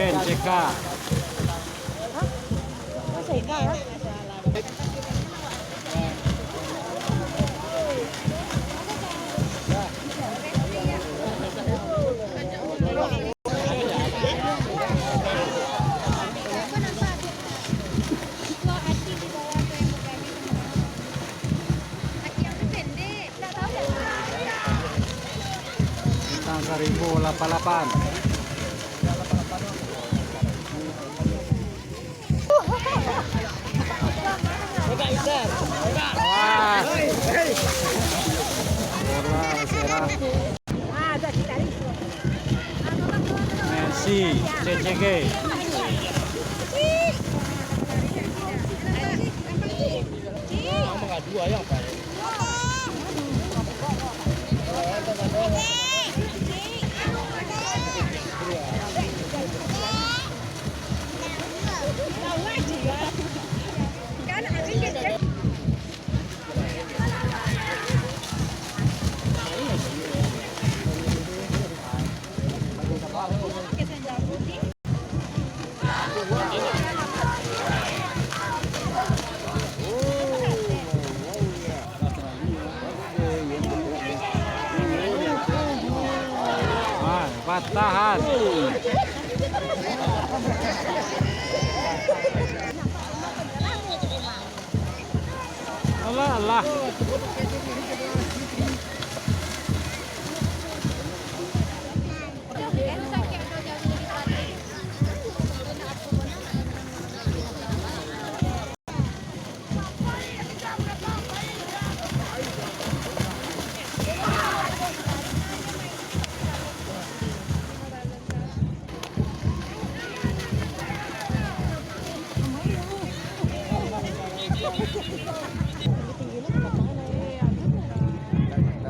Open CK. Bintang 1088. Messi, CCG. Tahan. Allah Allah.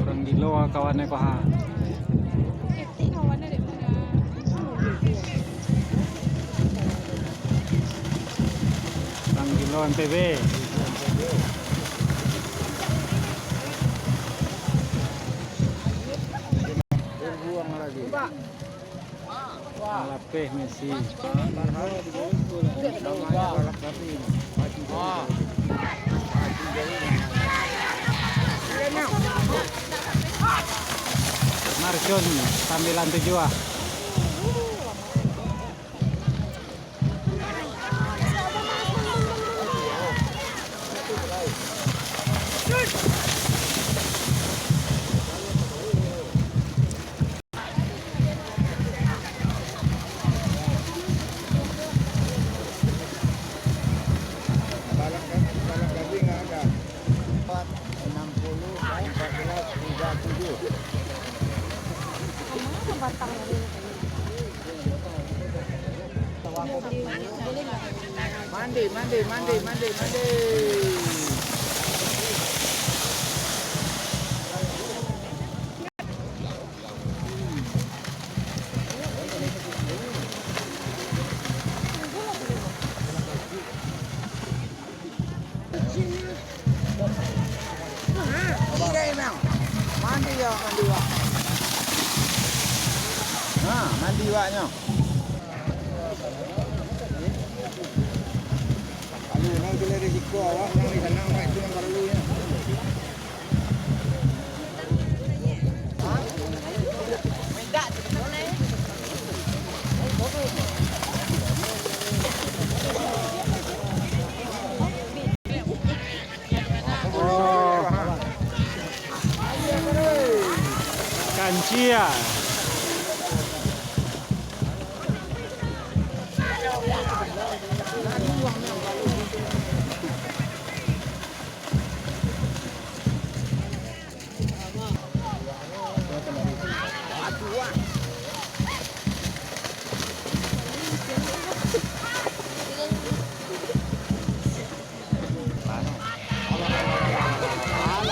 Kurang gilo kawannya kok ha. Kurang gilo MPB. Buang lagi. Lapeh Messi. Marcon 97. Mandi. Mandi waknya. Kalau nak bila risiko awak nak di sana awak itu yang perlu ya. Minta boleh. Kancia.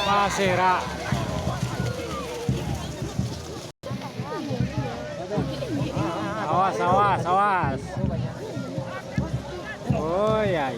Pasera. Awas. Oh ya.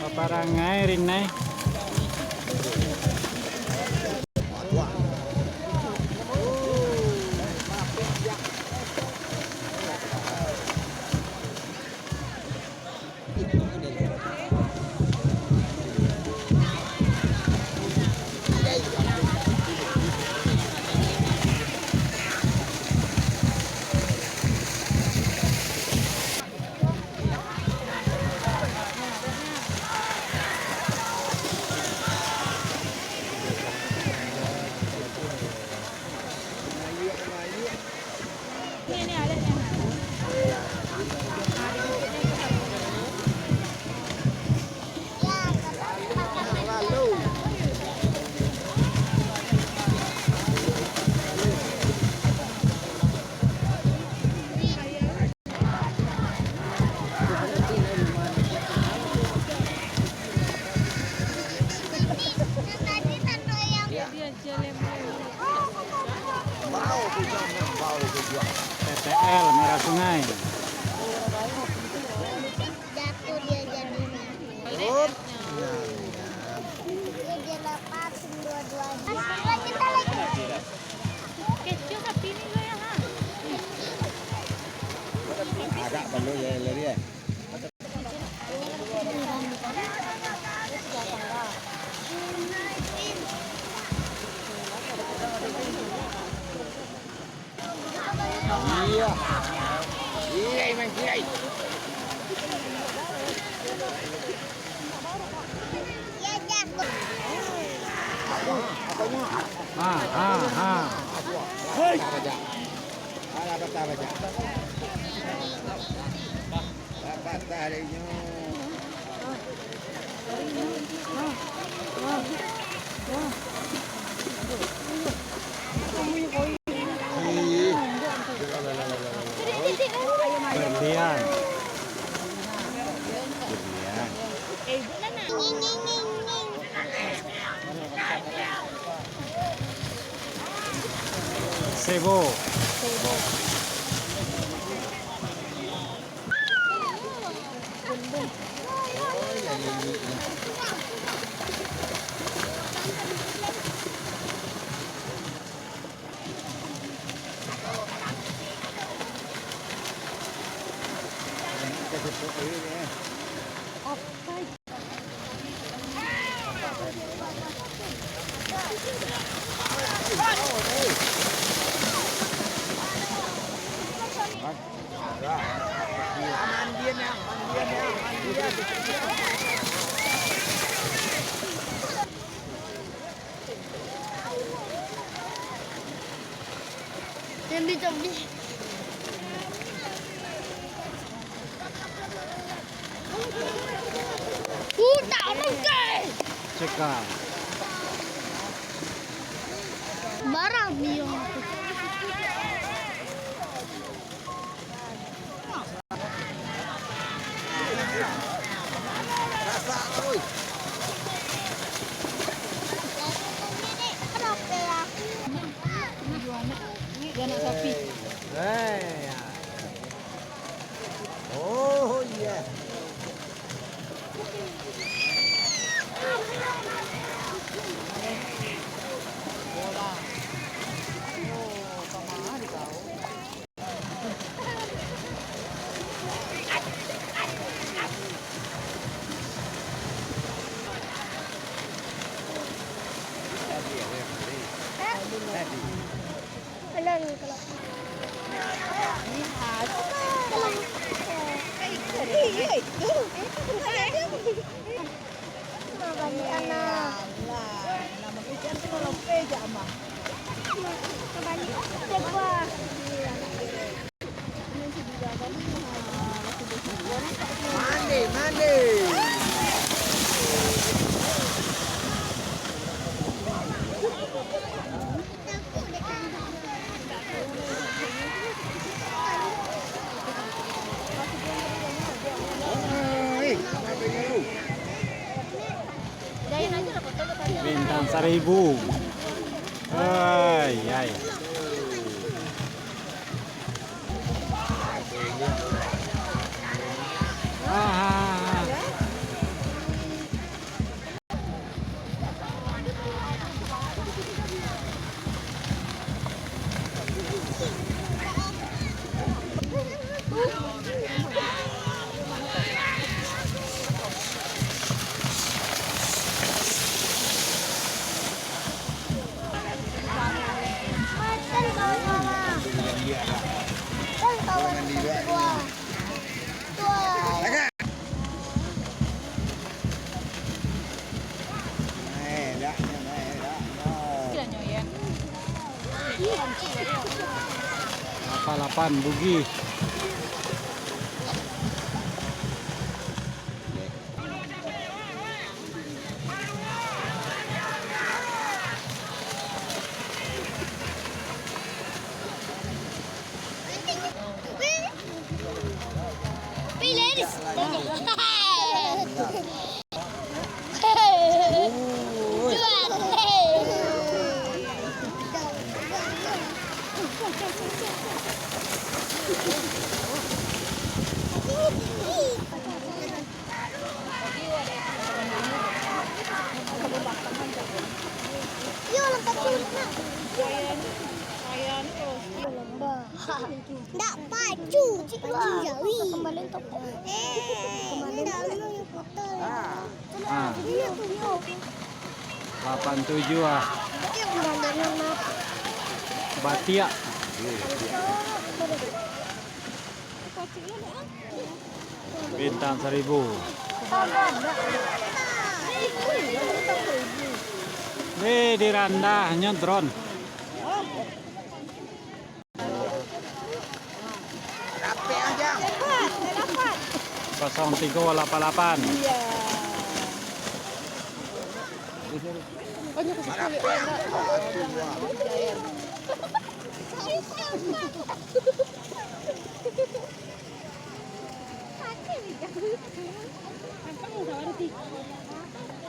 Paparangai rinai. TTL Merah Sungai. Jatuh dia jadinya. Dia lepasin dua-duanya. Kita lagi. Kecil tapi ini lo ya ha. Agak perlu ya lari ya. Iya. Iya, memang iya. Ya jatuh. Hei. Ala patah baca. Patah dehnya. Berlian. Sebo. Zombie. Tak mungkin. Cekal. Marah dia. Oh iya. Mandi. Bintang 1000. Ay. mandi dua. Tua. Agak. Naik dah. Lapalapan Bugi. Ladies. Yuk lompat dulu nak. Nggak pacu, jauhi. Kembali untuk dalamnya putar. Ah, Ini tuh. 87 ah. Batia. Bintang 1000. Di randahnya drone. Rapi aja. 0388.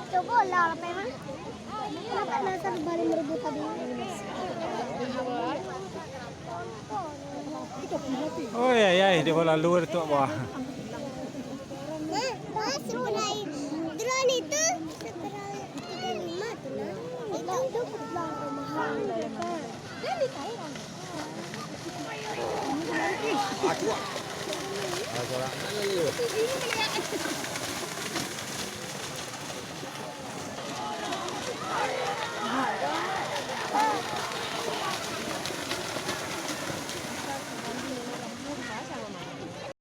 Coba lah apa emang? Kenapa dasar balik merebut tadi? Oh ya, di bola luar tu bawah. Masuk naik drone itu setelah 35 tuh lah. Itu mahal. Kan di Thailand. Aku. Aku orang.